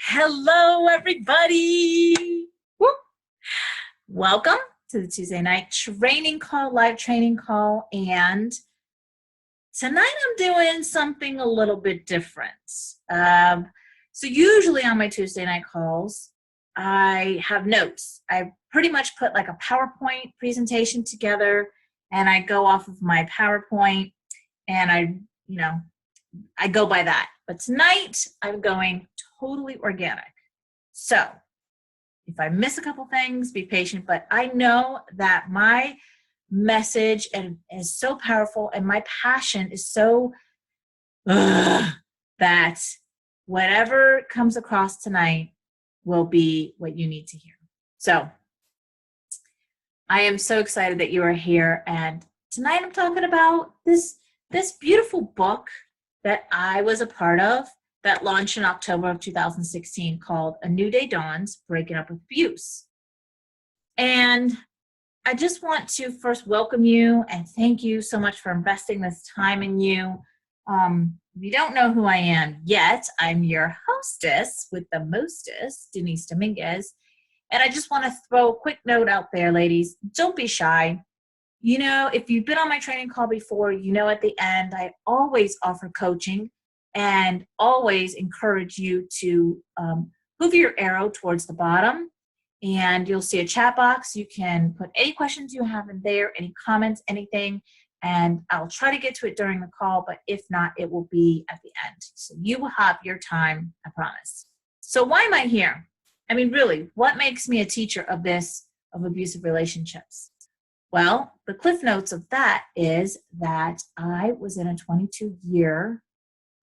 Hello, everybody. Woo. Welcome to the Tuesday night training call, live training call. And tonight I'm doing something a little bit different. So usually on my Tuesday night calls, I have notes. I pretty much put like a PowerPoint presentation together and I go off of my PowerPoint and I go by that. But tonight I'm going totally organic. So if I miss a couple things, be patient, but I know that my message is so powerful and my passion is so that whatever comes across tonight will be what you need to hear. So I am so excited that you are here, and tonight I'm talking about this beautiful book that I was a part of that launched in October of 2016 called A New Day Dawns, Breaking Up with Abuse. And I just want to first welcome you and thank you so much for investing this time in you. If you don't know who I am yet, I'm your hostess with the mostest, Denise Dominguez. And I just want to throw a quick note out there, ladies. Don't be shy. You know, if you've been on my training call before, you know at the end, I always offer coaching and always encourage you to move your arrow towards the bottom, and you'll see a chat box. You can put any questions you have in there, any comments, anything, and I'll try to get to it during the call, but if not, it will be at the end. So you will have your time, I promise. So why am I here? I mean, really, what makes me a teacher of abusive relationships? Well, the cliff notes of that is that I was in a 22-year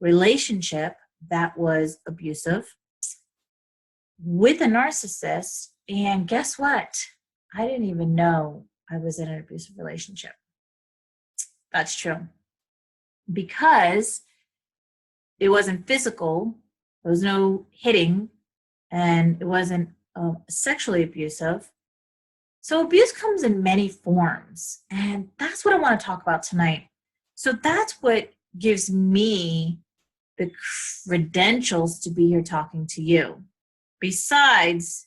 relationship that was abusive with a narcissist, and guess what? I didn't even know I was in an abusive relationship. That's true. Because it wasn't physical, there was no hitting, and it wasn't sexually abusive. So abuse comes in many forms, and that's what I want to talk about tonight. So that's what gives me the credentials to be here talking to you. Besides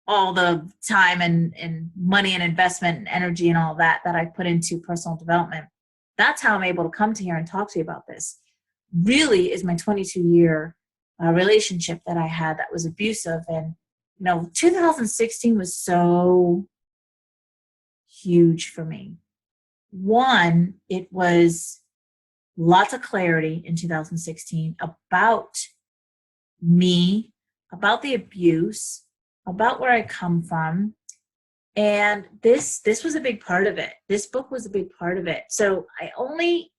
all the time and money and investment and energy and all that I put into personal development, that's how I'm able to come to here and talk to you about this. Really is my 22-year relationship that I had that was abusive. And, 2016 was so huge for me. One, it was lots of clarity in 2016 about me, about the abuse, about where I come from. And this was a big part of it. This book was a big part of it. So I only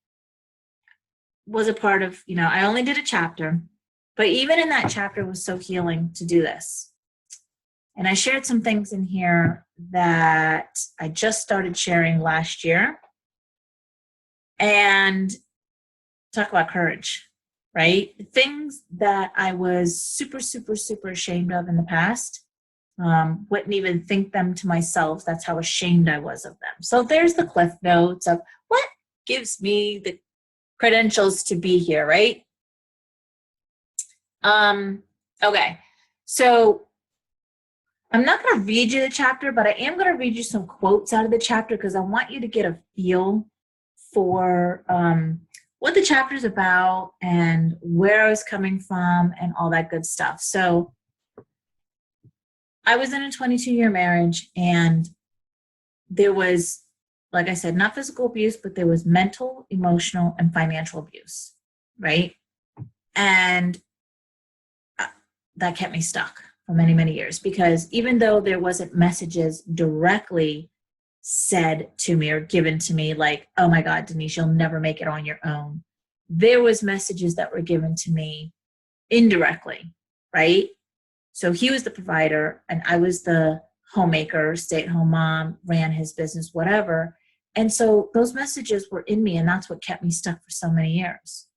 was a part of, I only did a chapter, but even in that chapter was so healing to do this. And I shared some things in here that I just started sharing last year. And talk about courage, right? Things that I was super, super, super ashamed of in the past. Wouldn't even think them to myself. That's how ashamed I was of them. So there's the cliff notes of what gives me the credentials to be here, right? Okay, so I'm not going to read you the chapter, but I am going to read you some quotes out of the chapter because I want you to get a feel for what the chapter is about and where I was coming from and all that good stuff. So I was in a 22-year marriage, and there was, like I said, not physical abuse, but there was mental, emotional, and financial abuse, right? And that kept me stuck for many, many years, because even though there wasn't messages directly said to me or given to me like, oh my God, Denise, you'll never make it on your own, there was messages that were given to me indirectly, right? So he was the provider and I was the homemaker, stay-at-home mom, ran his business, whatever. And so those messages were in me, and that's what kept me stuck for so many years.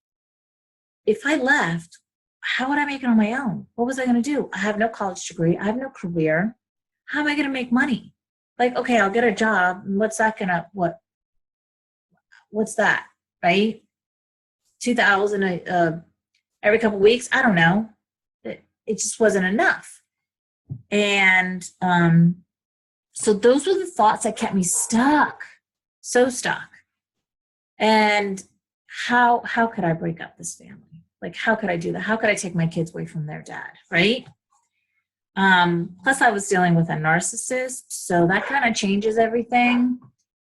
If I left, how would I make it on my own? What was I going to do? I have no college degree. I have no career. How am I going to make money? Like, okay, I'll get a job. What's that going to, what's that, right? 2,000 every couple of weeks? I don't know. it just wasn't enough. And so those were the thoughts that kept me stuck, so stuck. And how could I break up this family? Like, how could I do that? How could I take my kids away from their dad, right? Plus I was dealing with a narcissist, so that kind of changes everything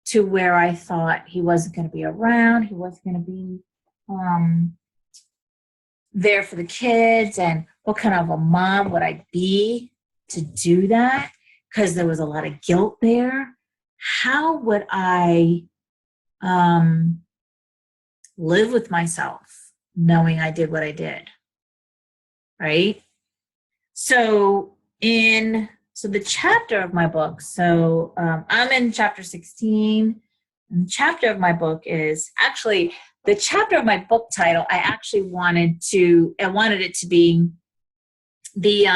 to where I thought he wasn't going to be around. He wasn't going to be there for the kids, and what kind of a mom would I be to do that? Because there was a lot of guilt there. How would I live with myself knowing I did what I did, right? So the chapter of my book, I'm in chapter 16, and the chapter of my book is actually, the chapter of my book title, I actually wanted it to be the,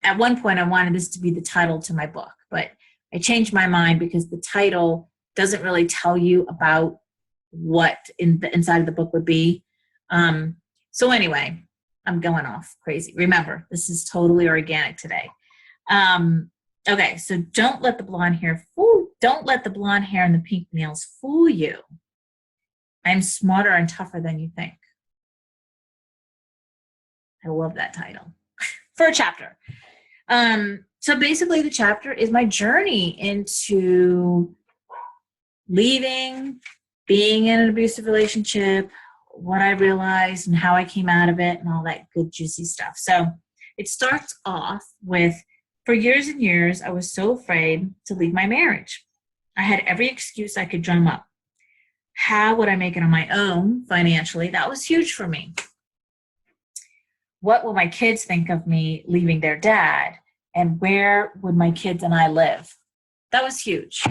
at one point I wanted this to be the title to my book, but I changed my mind because the title doesn't really tell you about what inside of the book would be. So anyway, I'm going off crazy. Remember, this is totally organic today. Okay, so don't let the blonde hair and the pink nails fool you. I'm smarter and tougher than you think. I love that title for a chapter. So basically the chapter is my journey into leaving, being in an abusive relationship, what I realized and how I came out of it and all that good juicy stuff. So it starts off with, for years and years, I was so afraid to leave my marriage. I had every excuse I could drum up. How would I make it on my own financially? That was huge for me. What will my kids think of me leaving their dad? And where would my kids and I live? That was huge.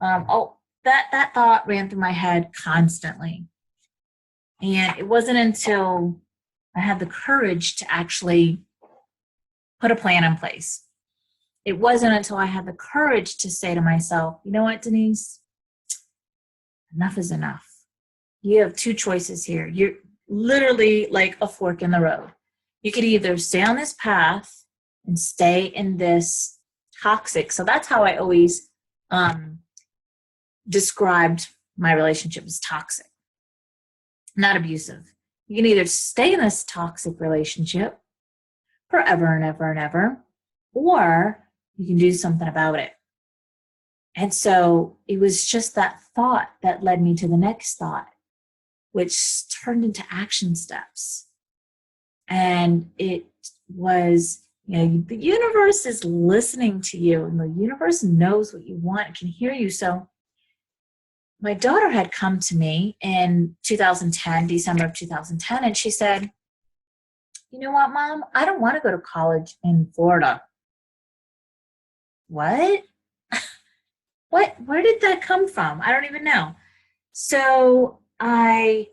That thought ran through my head constantly. And it wasn't until I had the courage to actually put a plan in place. It wasn't until I had the courage to say to myself, you know what, Denise? Enough is enough. You have two choices here. You're literally like a fork in the road. You could either stay on this path and stay in this toxic. So that's how I always described my relationship as toxic, not abusive. You can either stay in this toxic relationship forever and ever and ever, or you can do something about it. And so it was just that thought that led me to the next thought, which turned into action steps. And it was, the universe is listening to you, and the universe knows what you want, it can hear you. So my daughter had come to me in 2010, December of 2010, and she said, you know what, Mom? I don't want to go to college in Florida. What? Where did that come from? I don't even know. So I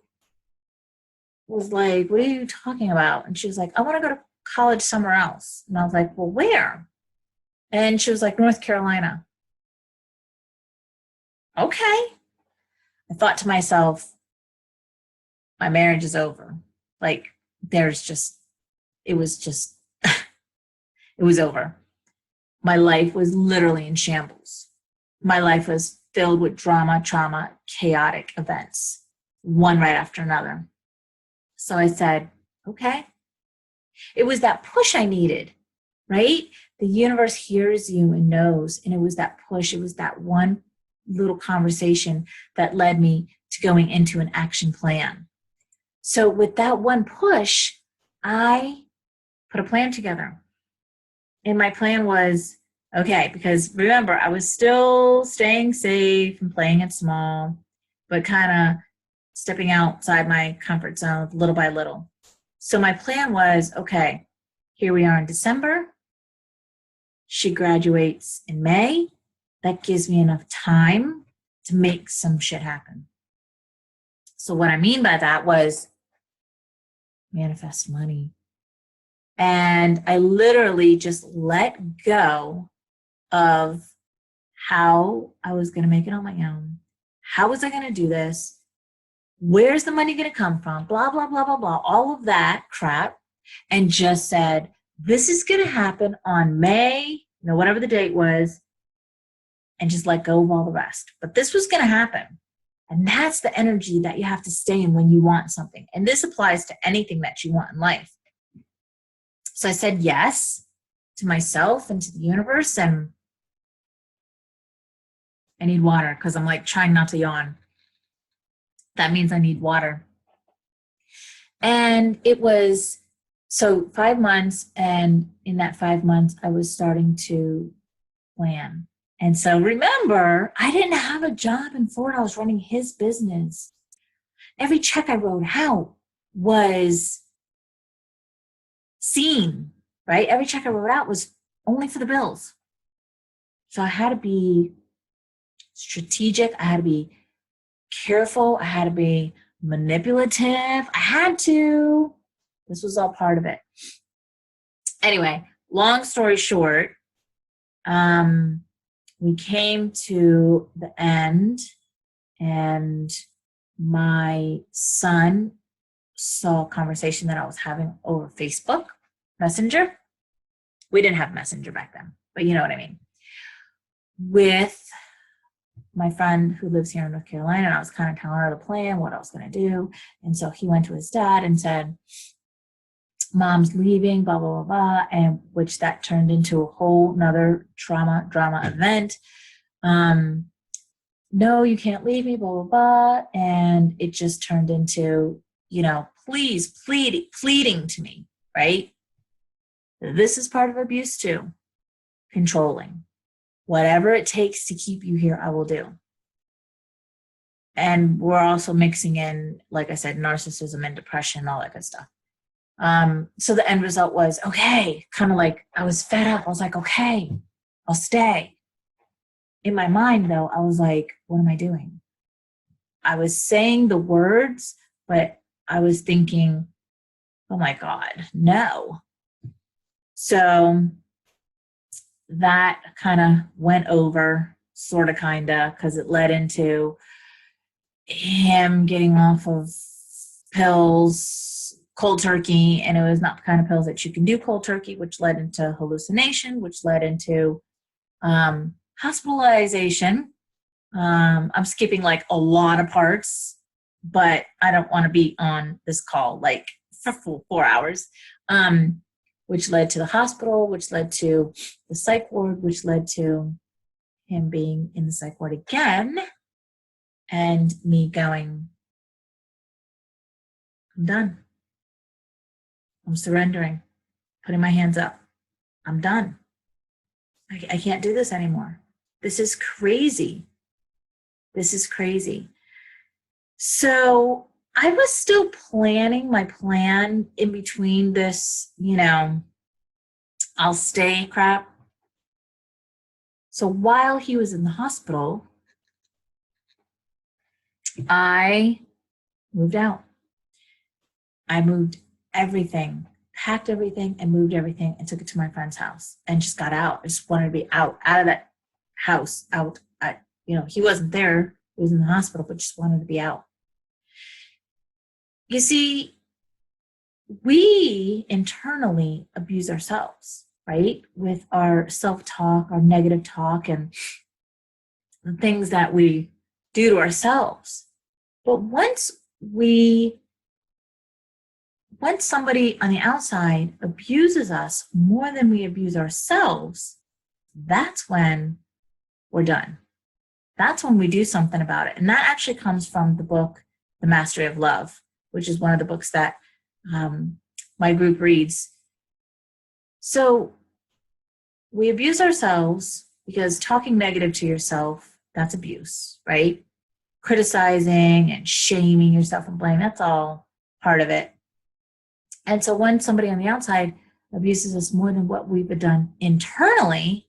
was like, what are you talking about? And she was like, I want to go to college somewhere else. And I was like, well, where? And she was like, North Carolina. Okay. I thought to myself, my marriage is over. Like, it was over. My life was literally in shambles. My life was filled with drama, trauma, chaotic events, one right after another. So I said, okay. It was that push I needed, right? The universe hears you and knows. And it was that push. It was that one little conversation that led me to going into an action plan. So with that one push, I put a plan together. And my plan was, okay, because remember, I was still staying safe and playing it small, but kind of stepping outside my comfort zone little by little. So my plan was, okay, here we are in December. She graduates in May. That gives me enough time to make some shit happen. So what I mean by that was manifest money. And I literally just let go of how I was going to make it on my own. How was I going to do this? Where's the money going to come from? Blah, blah, blah, blah, blah. All of that crap. and just said, this is going to happen on May, whatever the date was, and just let go of all the rest. But this was going to happen. And that's the energy that you have to stay in when you want something. And this applies to anything that you want in life. So I said yes to myself and to the universe, and I need water because I'm like trying not to yawn. That means I need water. And it was, so 5 months, and in that 5 months, I was starting to plan. And so remember, I didn't have a job in Florida. I was running his business. Every check I wrote out was seen, right? Every check I wrote out was only for the bills. So I had to be strategic. I had to be careful. I had to be manipulative. I had to. This was all part of it. Anyway, long story short, we came to the end, and my son saw a conversation that I was having over Facebook Messenger. We didn't have Messenger back then, but you know what I mean. With my friend who lives here in North Carolina, and I was kind of telling her the plan, what I was going to do. And so he went to his dad and said, Mom's leaving, blah, blah, blah, blah, and which that turned into a whole nother drama event. No, you can't leave me, blah, blah, blah. And it just turned into, please, pleading to me, right? This is part of abuse too. Controlling. Whatever it takes to keep you here, I will do. And we're also mixing in, like I said, narcissism and depression, all that good stuff. So the end result was, okay, kind of like I was fed up. I was like, okay, I'll stay. In my mind, though, I was like, what am I doing? I was saying the words, but I was thinking, oh my God, no. So that kind of went over, sort of, kind of, because it led into him getting off of pills cold turkey, and it was not the kind of pills that you can do cold turkey, which led into hallucination, which led into hospitalization. I'm skipping like a lot of parts, but I don't want to be on this call like for full 4 hours, which led to the hospital, which led to the psych ward, which led to him being in the psych ward again, and me going, I'm done. I'm surrendering, putting my hands up. I'm done. I can't do this anymore. This is crazy. This is crazy. So I was still planning my plan in between this, I'll stay crap. So while he was in the hospital, I moved out. I moved everything, packed everything, and moved everything, and took it to my friend's house, and just got out. I just wanted to be out of that house, out. He wasn't there. He was in the hospital, but just wanted to be out. You see, we internally abuse ourselves, right? With our self-talk, our negative talk, and the things that we do to ourselves. But once somebody on the outside abuses us more than we abuse ourselves, that's when we're done. That's when we do something about it. And that actually comes from the book, The Mastery of Love, which is one of the books that my group reads. So we abuse ourselves because talking negative to yourself, that's abuse, right? Criticizing and shaming yourself and blaming, that's all part of it. And so when somebody on the outside abuses us more than what we've done internally,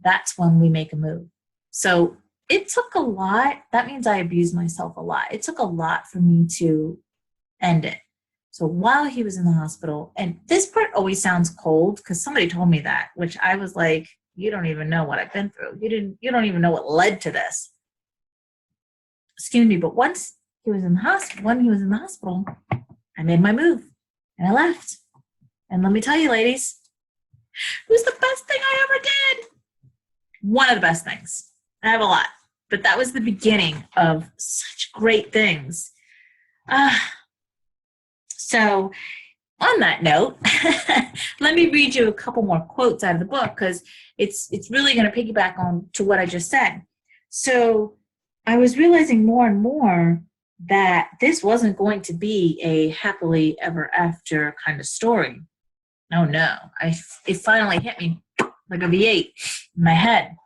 that's when we make a move. So it took a lot. That means I abused myself a lot. It took a lot for me to end it. So while he was in the hospital, and this part always sounds cold because somebody told me that, which I was like, you don't even know what I've been through. You don't even know what led to this. Excuse me. But once he was in the hospital, I made my move and I left. And let me tell you, ladies, it was the best thing I ever did. One of the best things. I have a lot, but that was the beginning of such great things. So on that note, let me read you a couple more quotes out of the book because it's really going to piggyback on to what I just said. So I was realizing more and more that this wasn't going to be a happily ever after kind of story. Oh no, it finally hit me like a V8 in my head.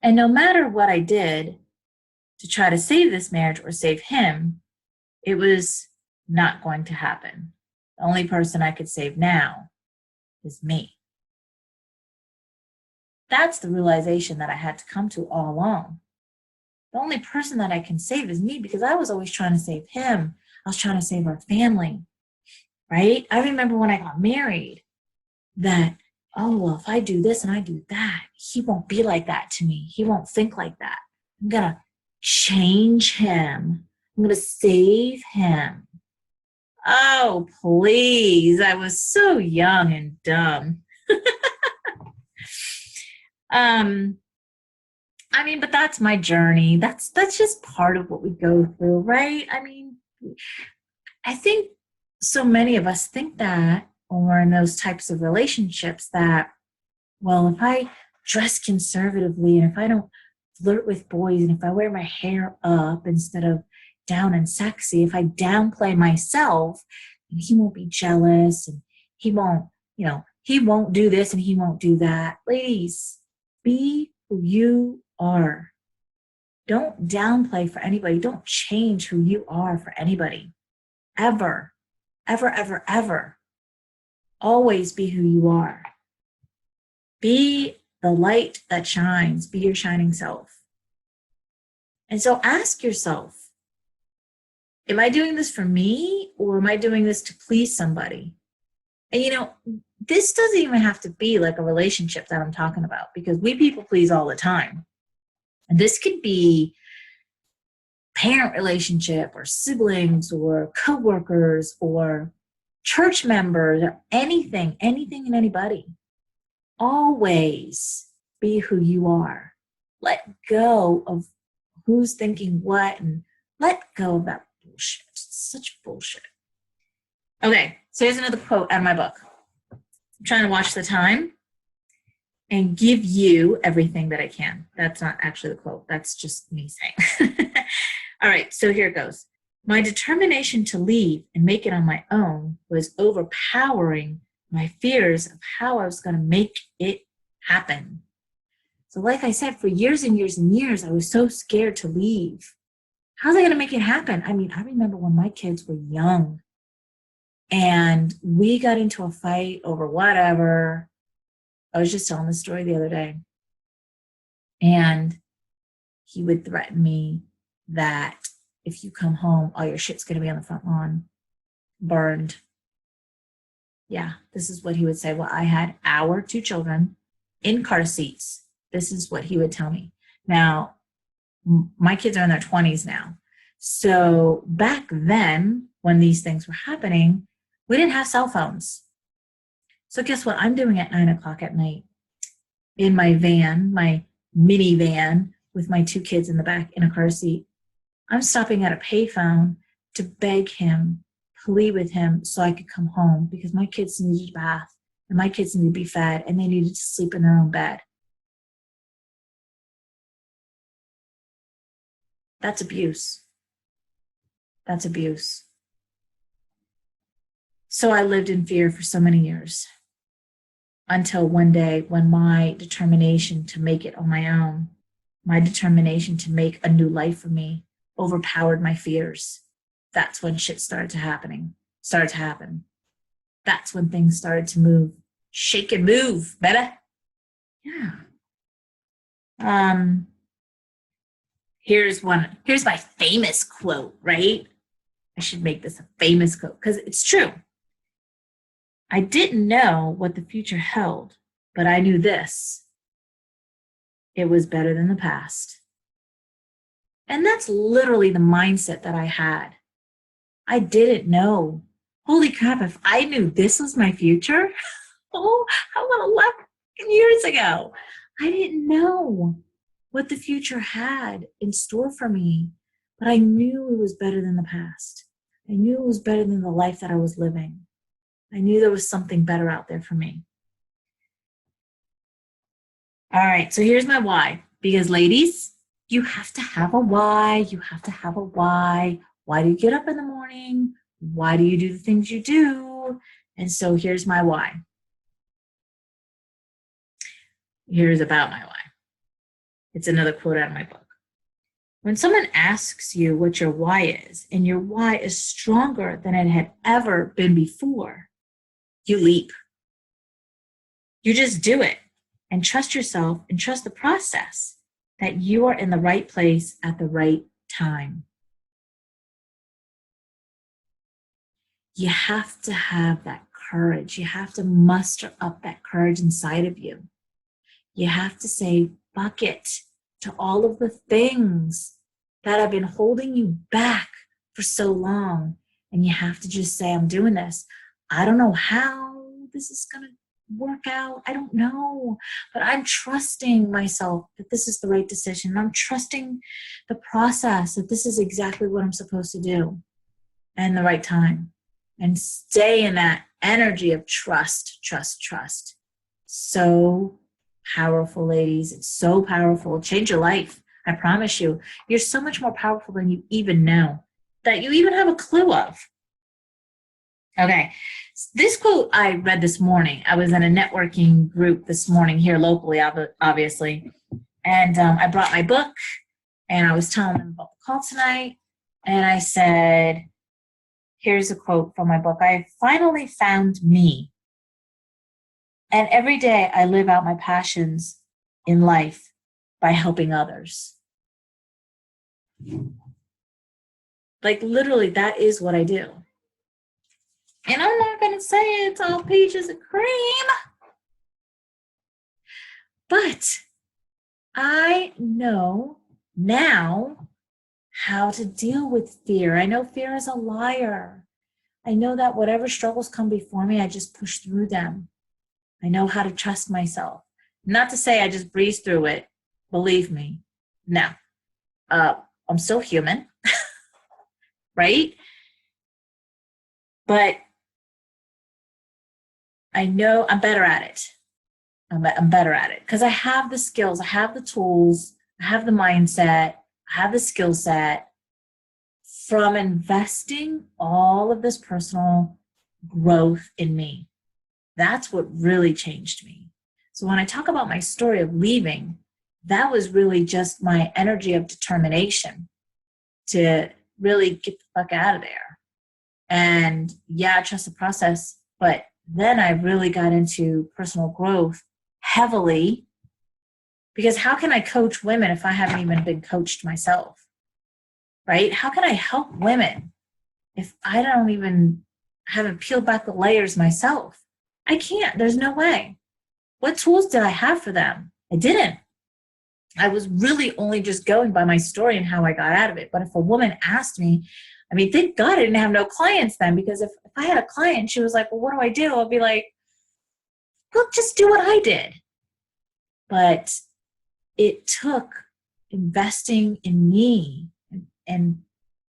And no matter what I did to try to save this marriage or save him, it was not going to happen. The only person I could save now is me. That's the realization that I had to come to all along. The only person that I can save is me because I was always trying to save him. I was trying to save our family, right? I remember when I got married that, oh, well, if I do this and I do that, he won't be like that to me. He won't think like that. I'm going to change him. I'm going to save him. Oh, please. I was so young and dumb. I mean, but that's my journey. That's just part of what we go through, right? I mean, I think so many of us think that when we're in those types of relationships that, well, if I dress conservatively and if I don't flirt with boys and if I wear my hair up instead of down and sexy, if I downplay myself, and he won't be jealous and he won't, he won't do this and he won't do that. Ladies, be who you are. Don't downplay for anybody. Don't change who you are for anybody. Ever, ever, ever, ever. Always be who you are. Be the light that shines. Be your shining self. And so ask yourself, am I doing this for me or am I doing this to please somebody? And this doesn't even have to be like a relationship that I'm talking about because we people please all the time. And this could be parent relationship or siblings or coworkers or church members or anything and anybody. Always be who you are. Let go of who's thinking what and let go of that bullshit. It's such bullshit. Okay, so here's another quote out of my book. I'm trying to watch the time and give you everything that I can. That's not actually the quote. That's just me saying. All right, so here it goes. My determination to leave and make it on my own was overpowering my fears of how I was going to make it happen. So like I said, for years and years and years, I was so scared to leave. How's I going to make it happen? I mean, I remember when my kids were young and we got into a fight over whatever. I was just telling the story the other day. And he would threaten me that if you come home, all your shit's going to be on the front lawn, burned. Yeah, this is what he would say. Well, I had our 2 children in car seats. This is what he would tell me. Now, my kids are in their 20s now. So back then, when these things were happening, we didn't have cell phones. So guess what I'm doing at 9 o'clock at night? In my van, my minivan, with my 2 kids in the back in a car seat. I'm stopping at a payphone to beg him, plead with him so I could come home because my kids needed a bath and my kids needed to be fed and they needed to sleep in their own bed. That's abuse. That's abuse. So I lived in fear for so many years until one day when my determination to make it on my own, my determination to make a new life for me overpowered my fears. That's when shit started to happen. That's when things started to move. Shake and move, baby. Yeah. Here's my famous quote, right? I should make this a famous quote because it's true. I didn't know what the future held, but I knew this. It was better than the past. And that's literally the mindset that I had. I didn't know holy crap, if I knew this was my future, oh, I would have left years ago. I didn't know what the future had in store for me, but I knew it was better than the past. I knew it was better than the life that I was living. I knew there was something better out there for me. All right, so here's my why. Because ladies, you have to have a why. You have to have a why. Why do you get up in the morning? Why do you do the things you do? And so here's my why. Here's about my why. It's another quote out of my book. When someone asks you what your why is, and your why is stronger than it had ever been before, you leap. You just do it and trust yourself and trust the process that you are in the right place at the right time. You have to have that courage. You have to muster up that courage inside of you. You have to say, fuck it to all of the things that have been holding you back for so long. And you have to just say, I'm doing this. I don't know how this is going to work out. I don't know. But I'm trusting myself that this is the right decision. I'm trusting the process that this is exactly what I'm supposed to do and the right time. And stay in that energy of trust, trust, trust. So powerful, ladies. It's so powerful. It'll change your life. I promise you. You're so much more powerful than you even know, that you even have a clue of. Okay. This quote I read this morning. I was in a networking group this morning here locally, obviously. And I brought my book and I was telling them about the call tonight. And I said, here's a quote from my book. I finally found me. And every day I live out my passions in life by helping others. Like literally, that is what I do. And I'm not going to say it's all peaches and cream. But I know now how to deal with fear. I know fear is a liar. I know that whatever struggles come before me, I just push through them. I know how to trust myself. Not to say I just breeze through it. Believe me. No. I'm still human. Right? But I know I'm better at it. I'm better at it because I have the skills, I have the tools, I have the mindset, I have the skill set from investing all of this personal growth in me. That's what really changed me. So when I talk about my story of leaving, that was really just my energy of determination to really get the fuck out of there. And yeah, trust the process, but then I really got into personal growth heavily, because how can I coach women if I haven't even been coached myself, right? How can I help women if I haven't peeled back the layers myself? I can't. There's no way. What tools did I have for them? I didn't. I was really only just going by my story and how I got out of it. But if a woman asked me, I mean, thank God I didn't have no clients then, because if I had a client, she was like, well, what do I do? I'll be like, well, just do what I did. But it took investing in me and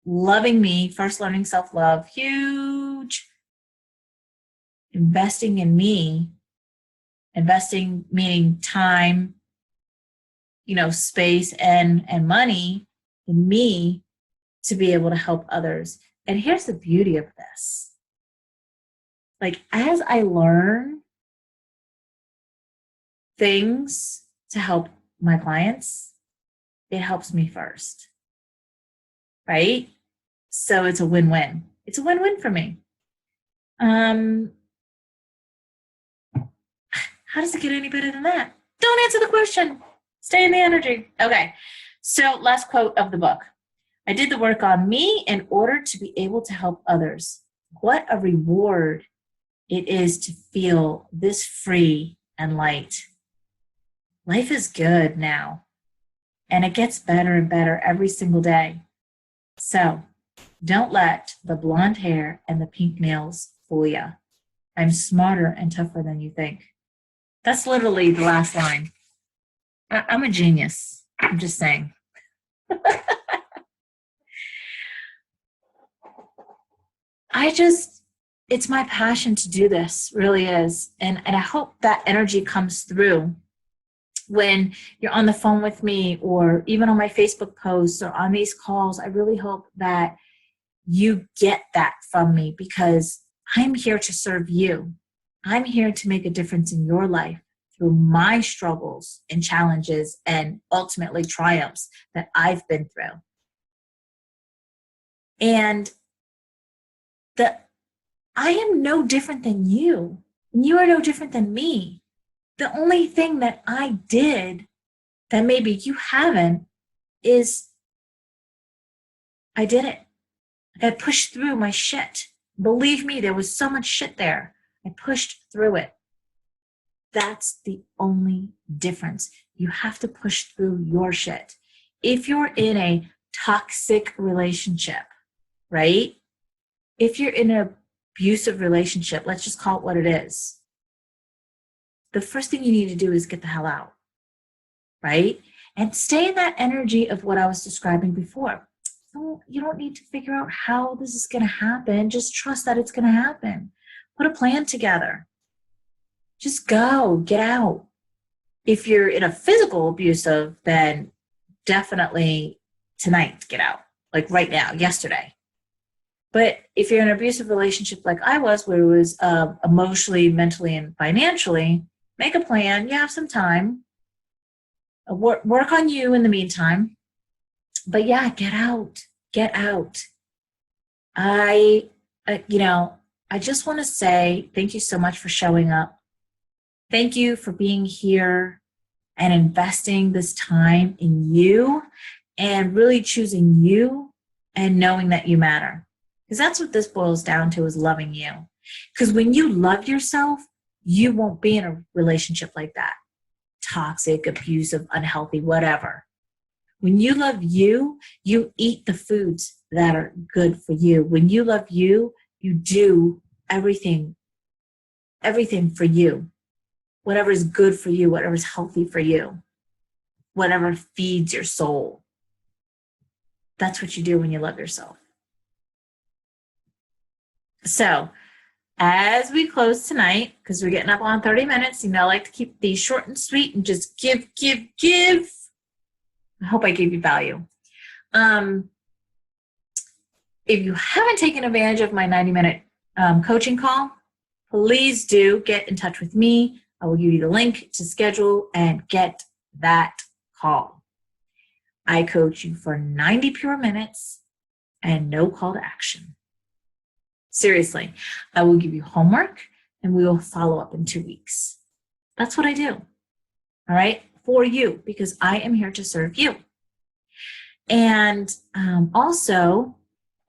loving me, first learning self-love, huge. Investing in me, investing meaning time, space and money in me to be able to help others. And here's the beauty of this. Like, as I learn things to help my clients, it helps me first, right? So it's a win-win. It's a win-win for me. How does it get any better than that? Don't answer the question. Stay in the energy. Okay. So last quote of the book. I did the work on me in order to be able to help others. What a reward it is to feel this free and light. Life is good now, and it gets better and better every single day. So Don't let the blonde hair and the pink nails fool you. I'm smarter and tougher than you think. That's literally the last line. I'm a genius. I'm just saying. It's my passion to do this, really is. And I hope that energy comes through when you're on the phone with me or even on my Facebook posts or on these calls. I really hope that you get that from me because I'm here to serve you. I'm here to make a difference in your life through my struggles and challenges and ultimately triumphs that I've been through. And I am no different than you, and you are no different than me. The only thing that I did that maybe you haven't is I did it. I pushed through my shit. Believe me, there was so much shit there. I pushed through it. That's the only difference. You have to push through your shit. If you're in a toxic relationship, right? If you're in an abusive relationship, let's just call it what it is. The first thing you need to do is get the hell out, right? And stay in that energy of what I was describing before. So you don't need to figure out how this is going to happen. Just trust that it's going to happen. Put a plan together. Just go, get out. If you're in a physical abusive, then definitely tonight, get out. Like right now, yesterday. But if you're in an abusive relationship like I was, where it was emotionally, mentally, and financially, make a plan. You have some time. Work on you in the meantime. But yeah, get out. Get out. I just want to say thank you so much for showing up. Thank you for being here and investing this time in you and really choosing you and knowing that you matter. Because that's what this boils down to, is loving you. Because when you love yourself, you won't be in a relationship like that. Toxic, abusive, unhealthy, whatever. When you love you, you eat the foods that are good for you. When you love you, you do everything for you. Whatever is good for you, whatever is healthy for you, whatever feeds your soul. That's what you do when you love yourself. So, as we close tonight, because we're getting up on 30 minutes, I like to keep these short and sweet and just give. I hope I gave you value. If you haven't taken advantage of my 90-minute coaching call, please do get in touch with me. I will give you the link to schedule and get that call. I coach you for 90 pure minutes and no call to action. Seriously, I will give you homework and we will follow up in 2 weeks. That's what I do. All right? For you, because I am here to serve you. And also,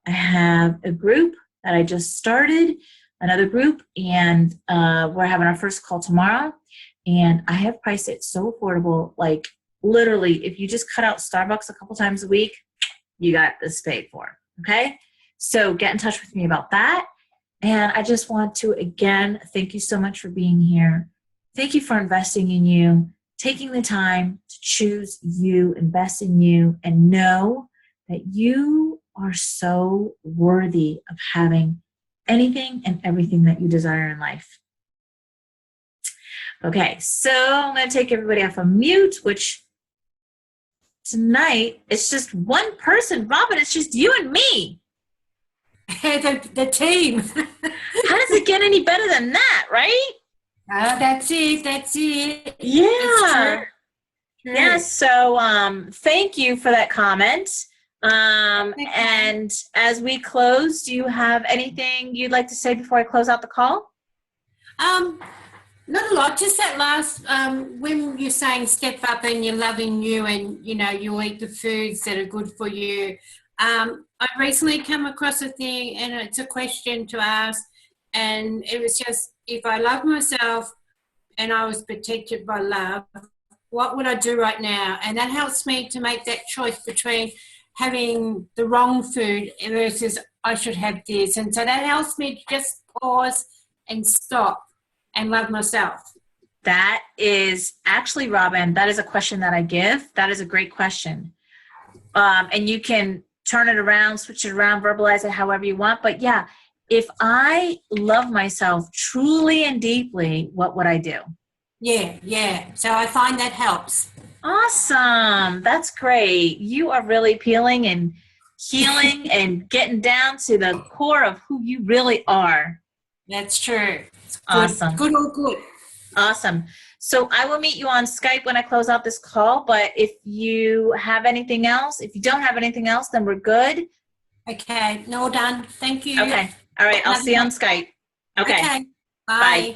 I have a group that I just started, another group, and we're having our first call tomorrow. And I have priced it so affordable, like literally, if you just cut out Starbucks a couple times a week, you got this paid for, okay? So get in touch with me about that. And I just want to, again, thank you so much for being here. Thank you for investing in you, taking the time to choose you, invest in you, and know that you are so worthy of having anything and everything that you desire in life. Okay, so I'm going to take everybody off of mute, which tonight it's just one person. Robin, it's just you and me. The team. How does it get any better than that, right? That's it. Yeah. True. Yeah, so thank you for that comment. And as we close, do you have anything you'd like to say before I close out the call? Not a lot, just that last, when you're saying step up and you're loving you and, you eat the foods that are good for you. I recently come across a thing and it's a question to ask, and it was just, if I love myself and I was protected by love, what would I do right now? And that helps me to make that choice between having the wrong food versus I should have this. And so that helps me to just pause and stop and love myself. That is actually, Robin, that is a question that I give. That is a great question. And you can turn it around, switch it around, verbalize it however you want. But yeah, if I love myself truly and deeply, what would I do? Yeah. So I find that helps. Awesome. That's great. You are really peeling and healing and getting down to the core of who you really are. That's true. It's good. Awesome. Good or good. Awesome. So I will meet you on Skype when I close out this call, but if you have anything else, if you don't have anything else, then we're good. Okay. No, done. Thank you. Okay. All right. I'll see you on Skype. Okay. Okay. Bye. Bye.